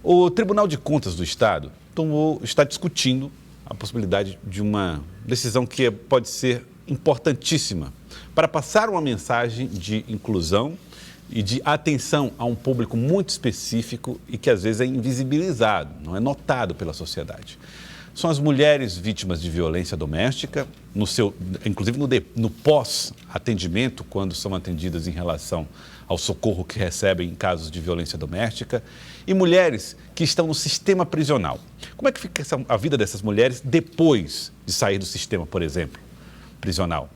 O Tribunal de Contas do Estado está discutindo a possibilidade de uma decisão que pode ser importantíssima para passar uma mensagem de inclusão e de atenção a um público muito específico e que às vezes é invisibilizado, não é notado pela sociedade. São as mulheres vítimas de violência doméstica, inclusive no pós-atendimento, quando são atendidas em relação ao socorro que recebem em casos de violência doméstica, e mulheres que estão no sistema prisional. Como é que fica a vida dessas mulheres depois de sair do sistema, por exemplo, prisional?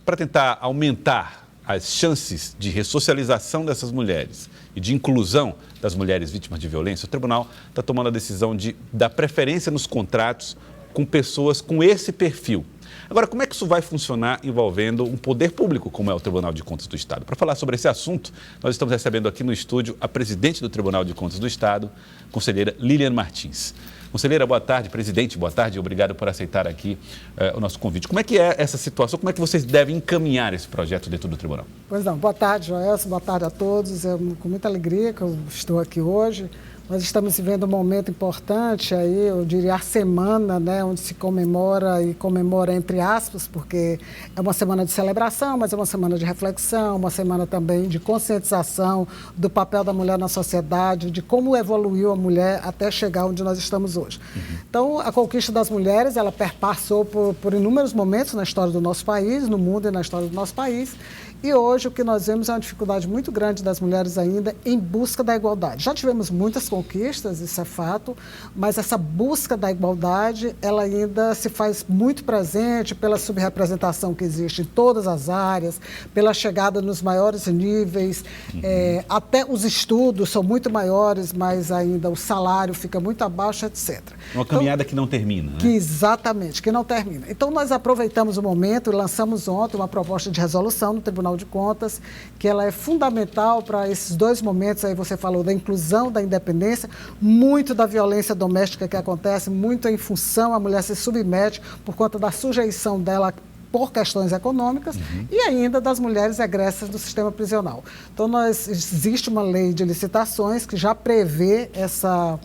Para tentar aumentar as chances de ressocialização dessas mulheres e de inclusão das mulheres vítimas de violência, o tribunal está tomando a decisão de dar preferência nos contratos com pessoas com esse perfil. Agora, como é que isso vai funcionar envolvendo um poder público, como é o Tribunal de Contas do Estado? Para falar sobre esse assunto, nós estamos recebendo aqui no estúdio a presidente do Tribunal de Contas do Estado, conselheira Lilian Martins. Conselheira, boa tarde. Presidente, boa tarde. Obrigado por aceitar aqui o nosso convite. Como é que é essa situação? Como é que vocês devem encaminhar esse projeto dentro do tribunal? Pois não. Boa tarde, Joelson. Boa tarde a todos. É com muita alegria que eu estou aqui hoje. Nós estamos vivendo um momento importante, aí, eu diria a semana, né, onde se comemora e comemora entre aspas, porque é uma semana de celebração, mas é uma semana de reflexão, uma semana também de conscientização do papel da mulher na sociedade, de como evoluiu a mulher até chegar onde nós estamos hoje. Então, a conquista das mulheres, ela perpassou por inúmeros momentos na história do nosso país, no mundo e na história do nosso país. E hoje o que nós vemos é uma dificuldade muito grande das mulheres ainda em busca da igualdade. Já tivemos muitas conquistas, isso é fato, mas essa busca da igualdade, ela ainda se faz muito presente pela subrepresentação que existe em todas as áreas, pela chegada nos maiores níveis, até os estudos são muito maiores, mas ainda o salário fica muito abaixo, etc. Uma caminhada que não termina, né? Exatamente, que não termina. Então, nós aproveitamos o momento e lançamos ontem uma proposta de resolução no Tribunal de Contas, que ela é fundamental para esses dois momentos, aí você falou da inclusão, da independência, muito da violência doméstica que acontece, muito em função, a mulher se submete por conta da sujeição dela por questões econômicas e ainda das mulheres egressas do sistema prisional. Então, existe uma lei de licitações que já prevê essa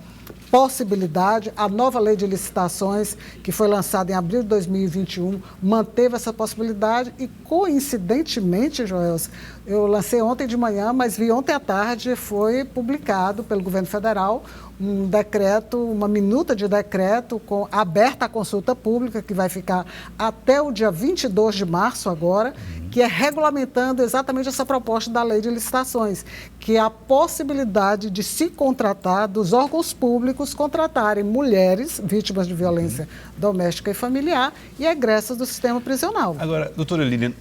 possibilidade. A nova lei de licitações, que foi lançada em abril de 2021, manteve essa possibilidade e, coincidentemente, Joelson, eu lancei ontem de manhã, mas vi ontem à tarde, foi publicado pelo governo federal um decreto, uma minuta de decreto aberta à consulta pública, que vai ficar até o dia 22 de março agora, que é regulamentando exatamente essa proposta da lei de licitações, que é a possibilidade de se contratar, dos órgãos públicos contratarem mulheres vítimas de violência doméstica e familiar e egressas do sistema prisional. Agora, doutora Lilian,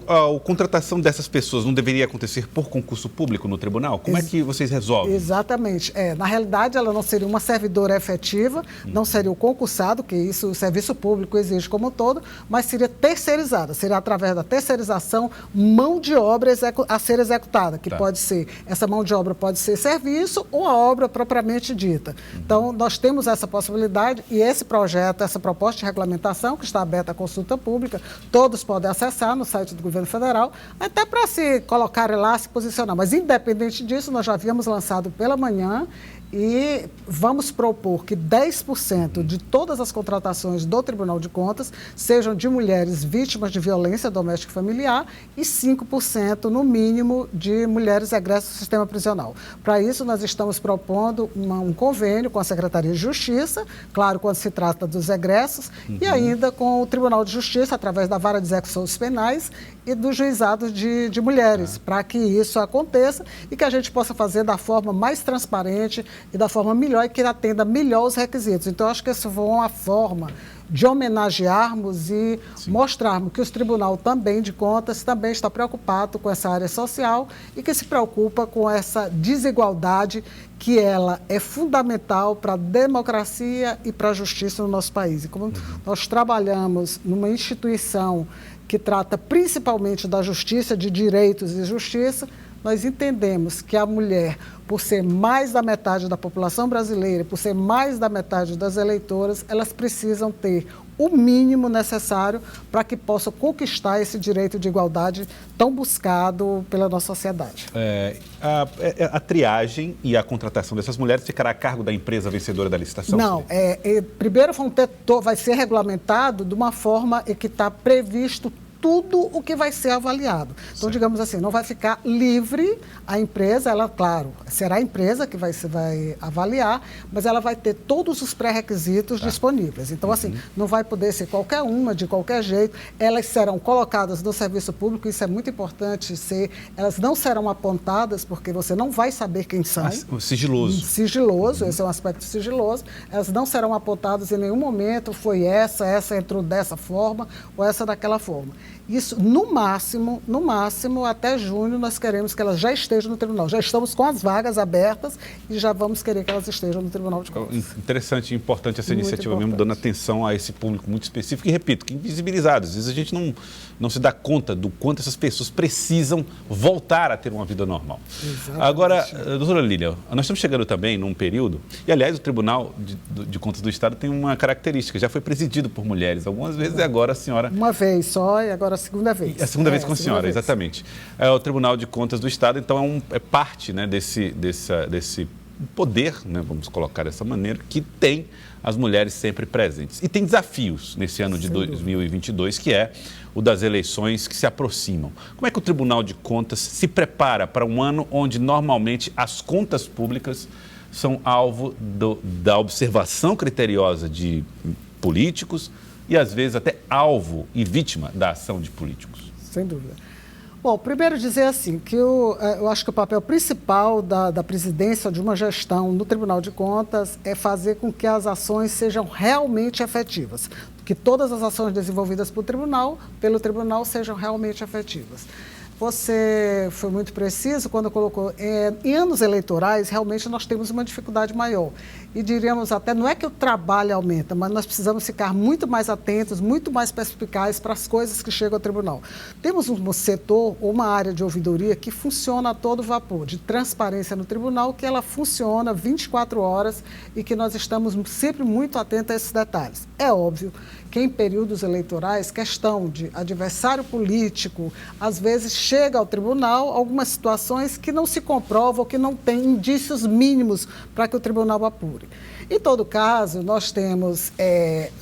a contratação dessas pessoas não deveria acontecer por concurso público no tribunal? Como é que vocês resolvem? Exatamente. Na realidade, ela não seria uma servidora efetiva, não seria o concursado, que isso o serviço público exige como um todo, mas seria terceirizada, seria através da terceirização mão de obra a ser executada, que pode ser, essa mão de obra pode ser serviço ou a obra propriamente dita. Então, nós temos essa possibilidade e esse projeto, essa proposta de regulamentação, que está aberta à consulta pública, todos podem acessar no site do governo federal, até para se colocarem lá, se posicionar. Mas, independente disso, nós já havíamos lançado pela manhã e vamos propor que 10% de todas as contratações do Tribunal de Contas sejam de mulheres vítimas de violência doméstica e familiar e 5%, no mínimo, de mulheres egressas do sistema prisional. Para isso, nós estamos propondo um convênio com a Secretaria de Justiça, claro, quando se trata dos egressos, e ainda com o Tribunal de Justiça, através da Vara de Execuções Penais e dos juizados de mulheres, para que isso aconteça e que a gente possa fazer da forma mais transparente e da forma melhor e que atenda melhor os requisitos. Então, acho que essa foi uma forma de homenagearmos e mostrarmos que o Tribunal também de Contas também está preocupado com essa área social e que se preocupa com essa desigualdade que ela é fundamental para a democracia e para a justiça no nosso país. E como nós trabalhamos numa instituição que trata principalmente da justiça, de direitos e justiça, nós entendemos que a mulher, por ser mais da metade da população brasileira, por ser mais da metade das eleitoras, elas precisam ter o mínimo necessário para que possam conquistar esse direito de igualdade tão buscado pela nossa sociedade. A triagem e a contratação dessas mulheres ficará a cargo da empresa vencedora da licitação? Não, primeiro vai ser regulamentado de uma forma em que está previsto tudo o que vai ser avaliado. Então, digamos assim, não vai ficar livre a empresa, ela, claro, será a empresa que vai avaliar, mas ela vai ter todos os pré-requisitos disponíveis. Então, assim, não vai poder ser qualquer uma, de qualquer jeito. Elas serão colocadas no serviço público, isso é muito importante elas não serão apontadas, porque você não vai saber quem são. Sigiloso. Sigiloso, esse é um aspecto sigiloso. Elas não serão apontadas em nenhum momento, foi essa entrou dessa forma ou essa daquela forma. Isso, no máximo, até junho, nós queremos que elas já estejam no tribunal. Já estamos com as vagas abertas e já vamos querer que elas estejam no Tribunal de Contas. Interessante e importante essa iniciativa, mesmo dando atenção a esse público muito específico e, repito, que invisibilizado. Às vezes a gente não se dá conta do quanto essas pessoas precisam voltar a ter uma vida normal. Exatamente. Agora, doutora Lília, nós estamos chegando também num período, e aliás o Tribunal de Contas do Estado tem uma característica, já foi presidido por mulheres algumas vezes e agora a senhora... Uma vez só e agora a segunda vez. A segunda vez com a senhora, exatamente. É o Tribunal de Contas do Estado, então é parte, né, desse poder, né, vamos colocar dessa maneira, que tem as mulheres sempre presentes. E tem desafios nesse ano de 2022, que é o das eleições que se aproximam. Como é que o Tribunal de Contas se prepara para um ano onde normalmente as contas públicas são alvo da observação criteriosa de políticos e, às vezes, até alvo e vítima da ação de políticos? Sem dúvida. Bom, primeiro dizer assim, que eu acho que o papel principal da presidência de uma gestão no Tribunal de Contas é fazer com que as ações sejam realmente efetivas, que todas as ações desenvolvidas pelo Tribunal sejam realmente efetivas. Você foi muito preciso quando colocou, em anos eleitorais, realmente nós temos uma dificuldade maior. E diríamos até, não é que o trabalho aumenta, mas nós precisamos ficar muito mais atentos, muito mais perspicazes para as coisas que chegam ao tribunal. Temos um setor, uma área de ouvidoria que funciona a todo vapor, de transparência no tribunal, que ela funciona 24 horas e que nós estamos sempre muito atentos a esses detalhes. É óbvio que em períodos eleitorais, questão de adversário político, às vezes chega ao tribunal algumas situações que não se comprovam, que não tem indícios mínimos para que o tribunal apure. Em todo caso, nós temos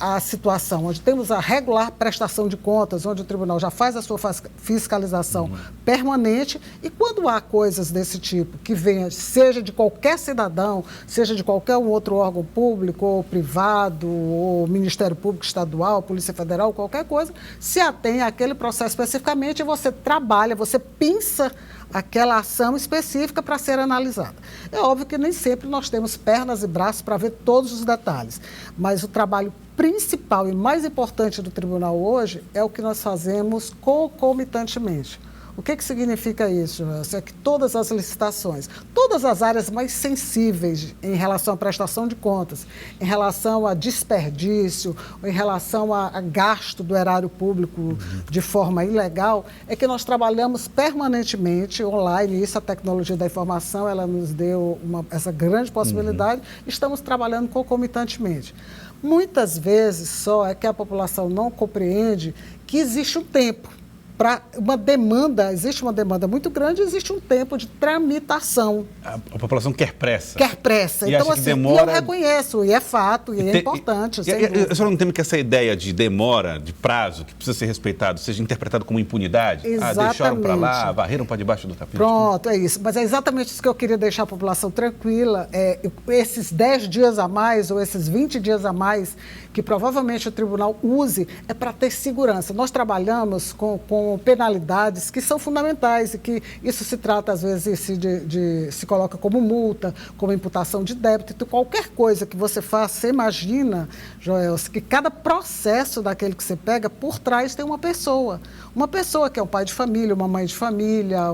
a situação onde temos a regular prestação de contas, onde o tribunal já faz a sua fiscalização permanente, e quando há coisas desse tipo que venham, seja de qualquer cidadão, seja de qualquer outro órgão público ou privado, ou Ministério Público Estadual, Polícia Federal, qualquer coisa, se atém àquele processo especificamente e você trabalha, você pinça aquela ação específica para ser analisada. É óbvio que nem sempre nós temos pernas e braços para ver todos os detalhes, mas o trabalho principal e mais importante do tribunal hoje é o que nós fazemos concomitantemente. O que significa isso? É que todas as licitações, todas as áreas mais sensíveis em relação à prestação de contas, em relação a desperdício, em relação a gasto do erário público de forma ilegal, é que nós trabalhamos permanentemente online. Isso, a tecnologia da informação, ela nos deu essa grande possibilidade. Estamos trabalhando concomitantemente. Muitas vezes só é que a população não compreende que existe um tempo. Para existe uma demanda muito grande, existe um tempo de tramitação. A população quer pressa. Quer pressa. E então, assim, demora... eu reconheço, e é fato, e é importante. Eu só não temo que essa ideia de demora, de prazo, que precisa ser respeitado, seja interpretado como impunidade. Exatamente. Deixaram para lá, varreram para debaixo do tapete. Pronto, é isso. Mas é exatamente isso que eu queria deixar a população tranquila. Esses 10 dias a mais, ou esses 20 dias a mais, que provavelmente o tribunal use, é para ter segurança. Nós trabalhamos com penalidades que são fundamentais e que isso se trata, às vezes, se coloca como multa, como imputação de débito. Então, qualquer coisa que você faça, você imagina, Joel, que cada processo daquele que você pega, por trás tem uma pessoa. Uma pessoa que é um pai de família, uma mãe de família,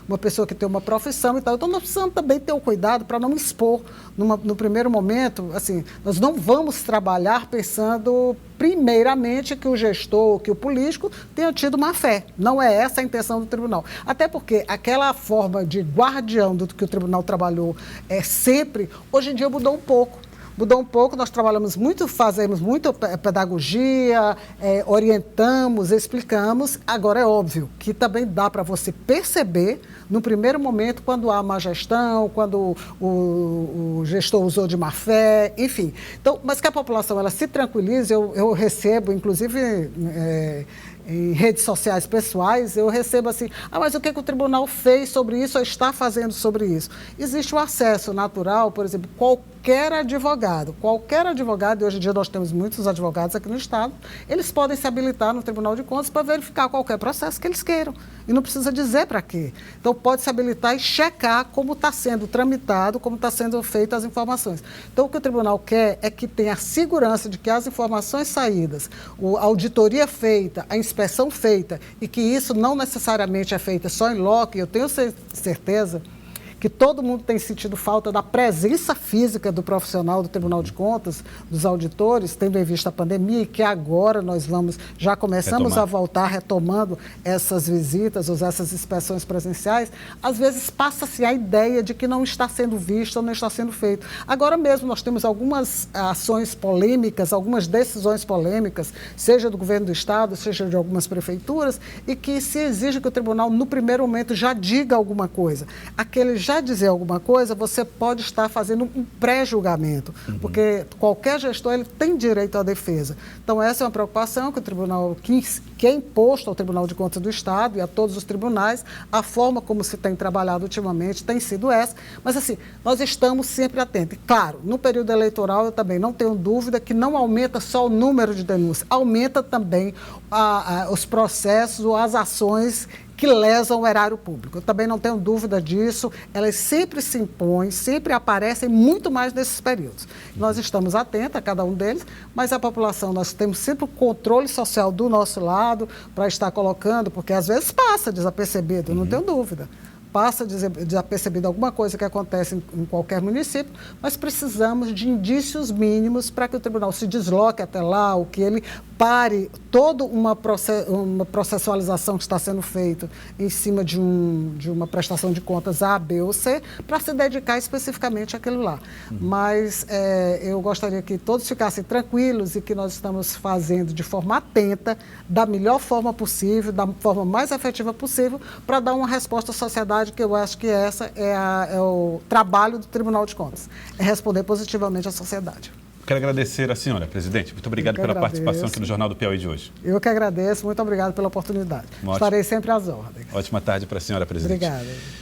uma pessoa que tem uma profissão e tal. Então, nós precisamos também ter o cuidado para não expor. No primeiro momento, assim, nós não vamos trabalhar pensando, primeiramente, que o gestor, que o político tenha tido má má-fé. Não é essa a intenção do tribunal. Até porque aquela forma de guardião do que o tribunal trabalhou sempre, hoje em dia mudou um pouco. Mudou um pouco, nós trabalhamos muito, fazemos muita pedagogia, orientamos, explicamos. Agora, é óbvio que também dá para você perceber, no primeiro momento, quando há má gestão, quando o gestor usou de má fé, enfim. Então, mas que a população ela se tranquilize, eu recebo, inclusive, em redes sociais pessoais, eu recebo assim, mas o que o tribunal fez sobre isso ou está fazendo sobre isso? Existe o acesso natural, por exemplo, qualquer advogado, e hoje em dia nós temos muitos advogados aqui no Estado, eles podem se habilitar no Tribunal de Contas para verificar qualquer processo que eles queiram. E não precisa dizer para quê. Então, pode se habilitar e checar como está sendo tramitado, como está sendo feitas as informações. Então, o que o tribunal quer é que tenha a segurança de que as informações saídas, a auditoria feita, a inspeção feita, e que isso não necessariamente é feita só em loco, e eu tenho certeza que todo mundo tem sentido falta da presença física do profissional do Tribunal de Contas, dos auditores, tendo em vista a pandemia, e que agora nós já começamos a voltar retomando essas visitas ou essas inspeções presenciais. Às vezes passa-se a ideia de que não está sendo visto ou não está sendo feito. Agora mesmo nós temos algumas ações polêmicas, algumas decisões polêmicas, seja do governo do Estado, seja de algumas prefeituras, e que se exige que o tribunal, no primeiro momento, já diga alguma coisa. Aquele já dizer alguma coisa, você pode estar fazendo um pré-julgamento, porque qualquer gestor ele tem direito à defesa. Então, essa é uma preocupação que o tribunal, que é imposto ao Tribunal de Contas do Estado e a todos os tribunais, a forma como se tem trabalhado ultimamente tem sido essa, mas assim, nós estamos sempre atentos. Claro, no período eleitoral eu também não tenho dúvida que não aumenta só o número de denúncias, aumenta também os processos ou as ações que lesam o erário público. Eu também não tenho dúvida disso, elas sempre se impõem, sempre aparecem muito mais nesses períodos. Nós estamos atentos a cada um deles, mas a população, nós temos sempre o controle social do nosso lado para estar colocando, porque às vezes passa desapercebido, não tenho dúvida. Passa desapercebido alguma coisa que acontece em qualquer município, mas precisamos de indícios mínimos para que o tribunal se desloque até lá, ou que ele pare toda uma processualização que está sendo feita em cima de uma prestação de contas A, B ou C, para se dedicar especificamente àquilo lá. Mas eu gostaria que todos ficassem tranquilos e que nós estamos fazendo de forma atenta, da melhor forma possível, da forma mais efetiva possível, para dar uma resposta à sociedade, que eu acho que essa é o trabalho do Tribunal de Contas, é responder positivamente à sociedade. Quero agradecer a senhora, presidente. Muito obrigado pela participação aqui no Jornal do Piauí de hoje. Eu que agradeço. Muito obrigado pela oportunidade. Estarei sempre às ordens. Ótima tarde para a senhora, presidente. Obrigada.